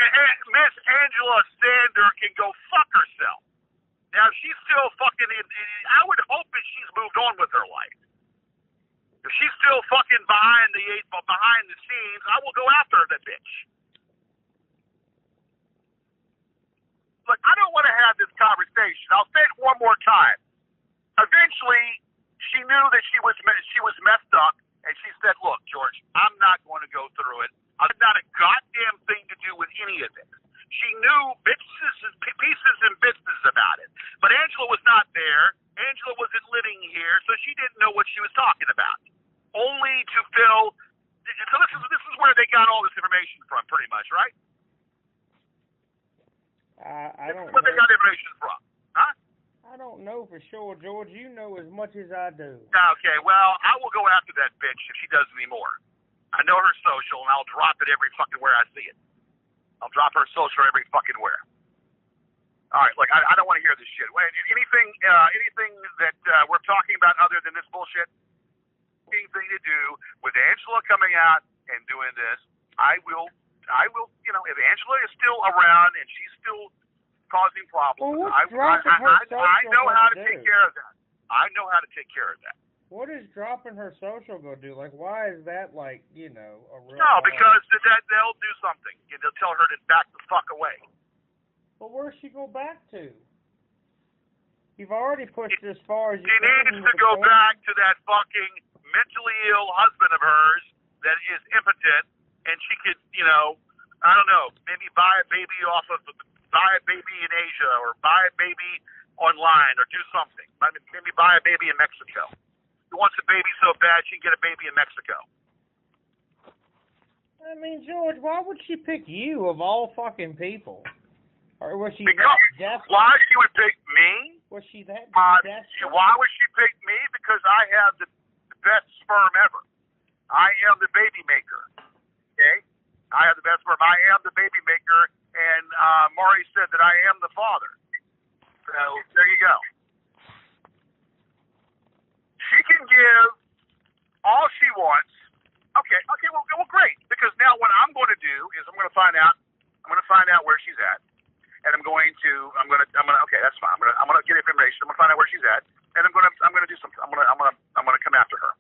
Miss Angela Sander can go fuck herself. Now, she's still fucking I would hope that she's moved on with her life. If she's still fucking behind the scenes, I will go after that bitch. Look, I don't want to have this conversation. I'll say it one more time. Eventually, she knew that she was messed up, and she said, "Look, George, I'm not going to go through it. I've not a goddamn thing to do with any of it." She knew pieces and bits about it. But Angela was not there. Angela wasn't living here, so she didn't know what she was talking about. Only to fill. So this is where they got all this information from, pretty much, right? I don't know. Where they got information from, huh? I don't know for sure, George. You know as much as I do. Okay, well, I will go after that bitch if she does any more. I know her social, and I'll drop it every fucking where I see it. I'll drop her social every fucking where. All right, like I don't want to hear this shit. Anything that we're talking about other than this bullshit? Anything to do with Angela coming out and doing this? I will. If Angela is still around and she's still causing problems, well, I know how to take care of that. I know how to take care of that. What is dropping her social gonna do? Like, why is that a real? No, because they'll do something. They'll tell her to back the fuck away. But where's she go back to? You've already pushed as far as you can. She needs to go back to that fucking mentally ill husband of hers that is impotent, and she could, I don't know, maybe buy a baby in Asia, or buy a baby online, or do something. Maybe buy a baby in Mexico. She wants a baby so bad she can get a baby in Mexico. I mean, George, why would she pick you of all fucking people? Or was she desperate? Why she would pick me? Was she that desperate? Why would she pick me? Because I have the best sperm ever. I am the baby maker. Okay? I have the best sperm. I am the baby maker, and Maury said that I am the father. So, there you go. She can give all she wants. Okay, well, great. Because now what I'm going to do is I'm going to find out where she's at, and okay, that's fine. I'm going to get information. I'm going to find out where she's at, and I'm going to do something. I'm going to come after her.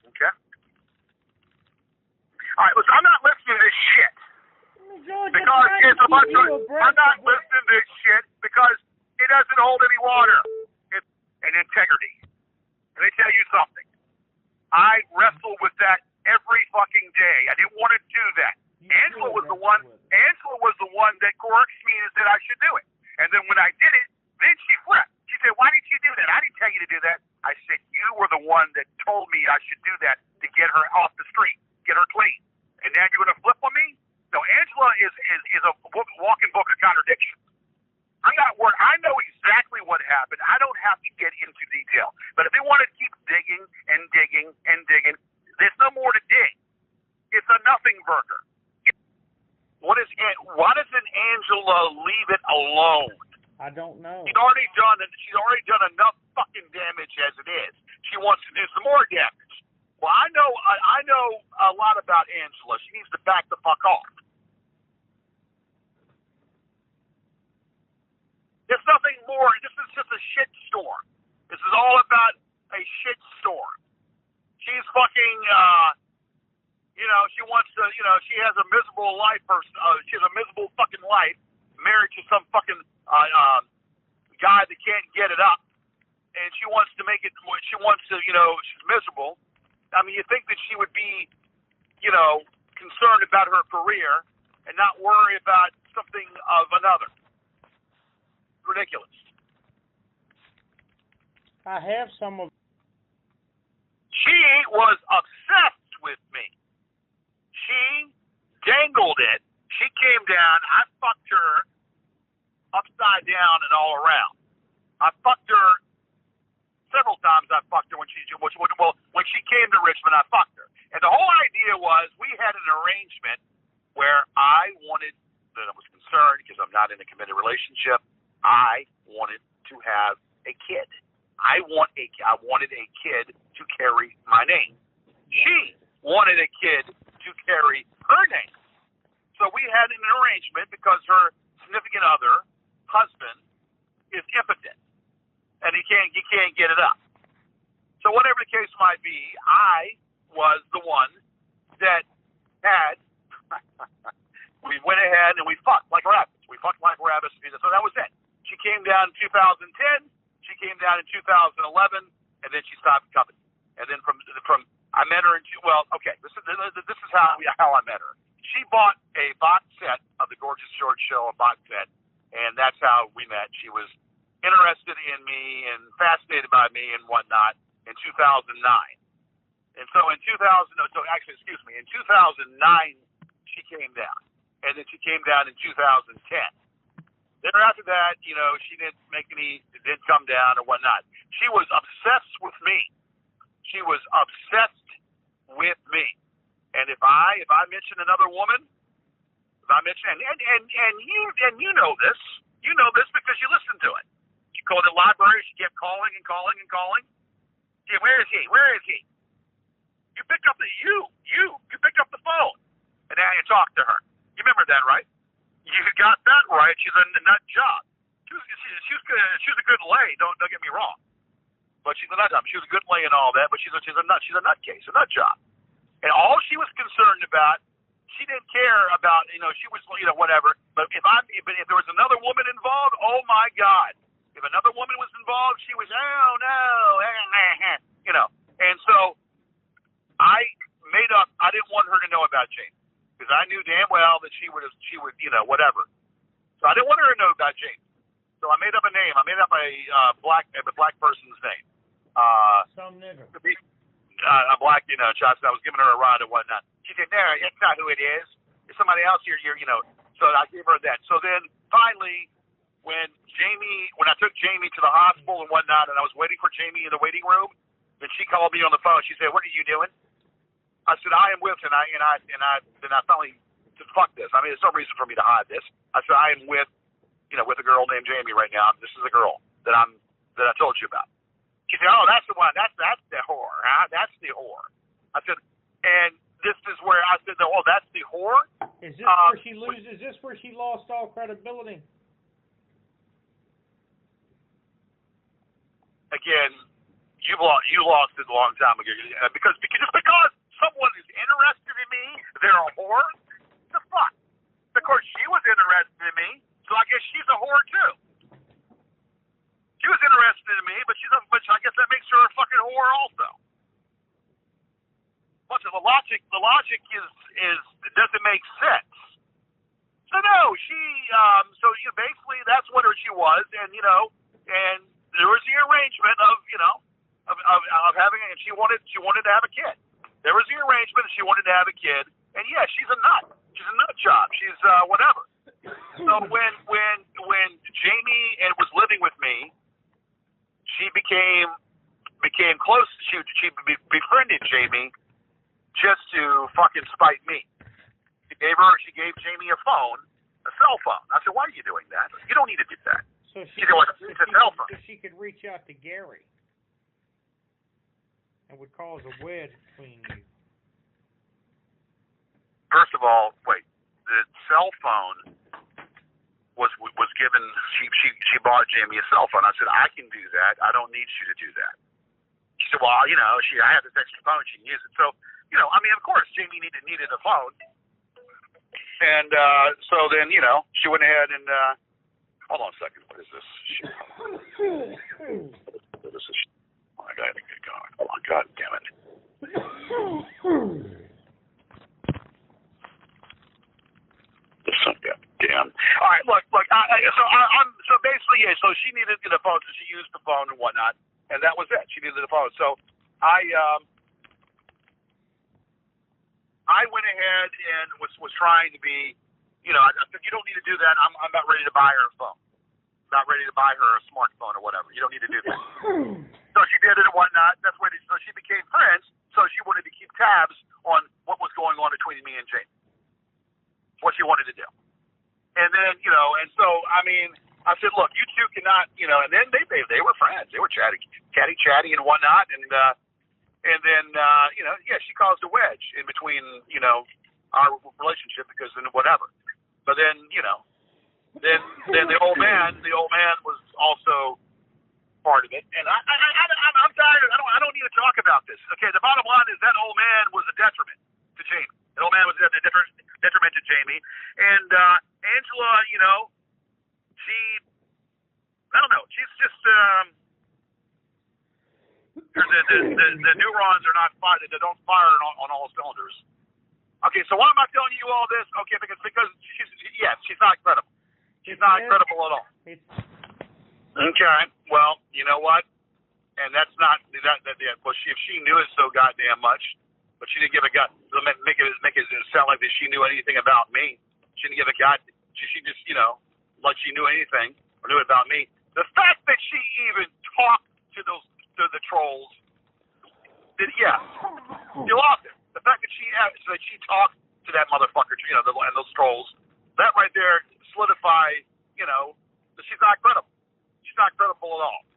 Okay. All right, listen. I'm not listening to this shit. George, because it's a bunch of. I'm not listening to this shit because it doesn't hold any water. It's an integrity. Let me tell you something. I wrestle with that every fucking day. I didn't want to do that. Angela was the one that coerced me and said I should do it. And then when I did it, then she flipped. She said, "Why didn't you do that?" I didn't tell you to do that. I said, "You were the one that told me I should do that to get her off the street, get her clean. And now you're going to flip on me?" No, Angela is a walking book of contradictions. I'm not worried. I know exactly what happened. I don't have to get into detail. But if they want to keep digging and digging and digging, there's no more to dig. It's a nothing burger. Why doesn't Angela leave it alone? I don't know. She's already done enough fucking damage as it is. She wants to do some more damage. Well, I know a lot about Angela. She needs to back the fuck off. There's nothing more. This is just a shit storm. This is all about a shit storm. She's fucking, she wants to, she has a miserable life. She has a miserable fucking life, married to some fucking guy that can't get it up, and she wants to make it. She wants to, she's miserable. I mean, you think that she would be, concerned about her career and not worry about something of another. Ridiculous. I have some of. She was obsessed with me. She dangled it. She came down. I fucked her upside down and all around. I fucked her several times. I fucked her when she came to Richmond. I fucked her, and the whole idea was we had an arrangement where I wanted, that I was concerned because I'm not in a committed relationship. I wanted to have a kid. I wanted a kid to carry my name. She wanted a kid to carry her name. So we had an arrangement because her significant other, husband, is impotent, and he can't get it up. So whatever the case might be, I was the one that had. We went ahead and we fucked like rabbits. We fucked like rabbits. So that was it. She came down in 2010. She came down in 2011, and then she stopped coming. And then from I met her in this is how I met her. She bought a box set of the Gorgeous George Show, a box set, and that's how we met. She was interested in me and fascinated by me and whatnot in 2009. And so in 2009, she came down. And then she came down in 2010. Then after that, she didn't come down or whatnot. She was obsessed with me. She was obsessed with me. And if I mention another woman, if I mention and you know this because you listen to it. She called the library. She kept calling and calling and calling. Yeah, where is he? Where is he? You picked up the phone and now you talk to her. You remember that, right? You got that right. She's a nut job. She was a good lay. Don't get me wrong. But she's a nut job. She was a good lay and all that. But she's a nutcase, a nut job. And all she was concerned about, she didn't care about. She was whatever. But if there was another woman involved, oh my God. If another woman was involved, she was oh no, And so I made up. I didn't want her to know about Jamie. Because I knew damn well that she would, whatever. So I didn't want her to know about James. So I made up a name. I made up a black person's name. Some nigger. A black, I was giving her a ride and whatnot. She said, no, it's not who it is. It's somebody else here. So I gave her that. So then finally, when I took Jamie to the hospital and whatnot, and I was waiting for Jamie in the waiting room, then she called me on the phone. She said, what are you doing? I said, I am with, then I finally said, fuck this. I mean, there's no reason for me to hide this. I said, I am with a girl named Jamie right now. This is the girl that I told you about. She said, oh, that's the one. That's the whore, huh? That's the whore. I said, and this is where I said, oh, that's the whore? Is this where she lost all credibility? Again, you lost it a long time ago because someone is interested in me, they're a whore? The fuck? Of course, she was interested in me, so I guess she's a whore too. She was interested in me, but I guess that makes her a fucking whore also. But the logic is it doesn't make sense. So no, basically that's what she was, and there was the arrangement of having, and she wanted to have a kid. There was the arrangement that she wanted to have a kid, and yeah, she's a nut. She's a nut job. She's whatever. So when Jamie was living with me, she became close. She befriended Jamie just to fucking spite me. She gave Jamie a cell phone. I said, why are you doing that? You don't need to do that. So she could reach out to Gary. And would cause a wedge between you. First of all, wait. The cell phone was given. She bought Jamie a cell phone. I said, I can do that. I don't need you to do that. She said, well, I have this extra phone. She can use it. So, of course, Jamie needed a phone. And so then, she went ahead and hold on a second. What is this? What is this? I gotta get going. Oh, God damn it. Damn. All right, look. So basically, yeah. So she needed the phone, so she used the phone and whatnot, and that was it. She needed the phone. So I went ahead and was trying to be, I said, you don't need to do that. I'm about ready to buy her a phone. Not ready to buy her a smartphone or whatever. You don't need to do that. So she did it and whatnot. That's where so she became friends. So she wanted to keep tabs on what was going on between me and Jane. What she wanted to do. And then, and so I said, look, you two cannot, and then they were friends. They were chatty and whatnot. And then, yeah, she caused a wedge in between, our relationship because then whatever. But then, then the old man was also part of it, and I'm tired. I don't need to talk about this. Okay, the bottom line is that old man was a detriment to Jamie. The old man was a detriment to Jamie, and Angela, I don't know. She's just the neurons are not fire. They don't fire on all cylinders. Okay, so why am I telling you all this? Okay, because she's not credible. She's not credible at all. Okay, well, you know what? And that's not that. Well, if she knew it so goddamn much, but she didn't give a god. Make it sound like that she knew anything about me. She didn't give a god. She just like she knew anything or knew about me. The fact that she even talked to the trolls, you lost it. The fact that she talked to that motherfucker, and those trolls, that right there solidified, that she's not credible. She's not credible at all.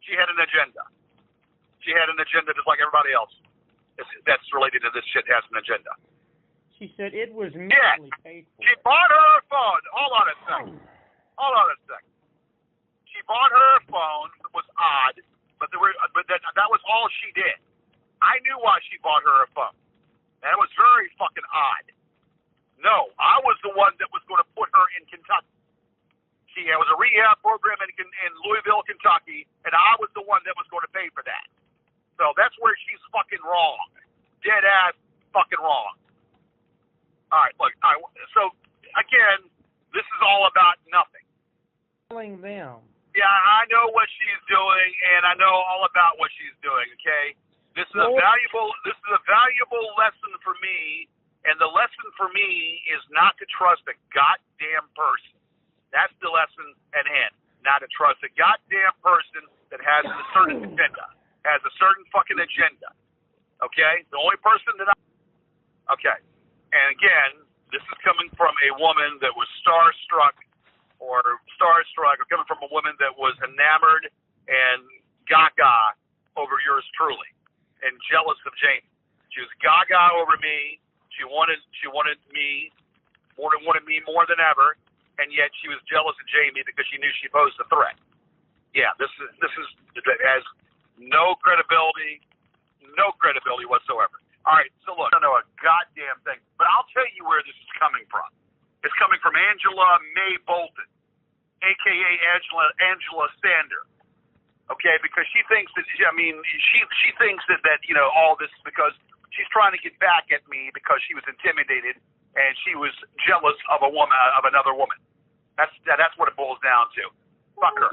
She had an agenda. She had an agenda just like everybody else that's related to this shit has an agenda. She said it was mentally paid for. She bought her a phone. Hold on a second. She bought her a phone. It was odd, but that was all she did. I knew why she bought her a phone. And it was very fucking odd. No, I was the one that was going to put her in Kentucky. It was a rehab program in Louisville, Kentucky, and I was the one that was going to pay for that. So that's where she's fucking wrong. Dead ass fucking wrong. All right, look. So, again, this is all about nothing. Telling them. Yeah, I know what she's doing, and I know all about what she's doing, okay? This is a valuable lesson for me, and the lesson for me is not to trust a goddamn person. That's the lesson at hand. Not to trust a goddamn person that has a certain agenda. Has a certain fucking agenda. Okay? The only person that Okay. And again, this is coming from a woman that was starstruck, or coming from a woman that was enamored and gaga over yours truly, and jealous of Jamie. She was gaga over me. She wanted me more than ever. And yet she was jealous of Jamie because she knew she posed a threat. Yeah, it has no credibility whatsoever. All right, so look, I don't know a goddamn thing, but I'll tell you where this is coming from. It's coming from Angela May Bolton, a.k.a. Angela Sander. Okay, because she thinks that she thinks that all this because she's trying to get back at me because she was intimidated and she was jealous of another woman. That's what it boils down to. Fuck her.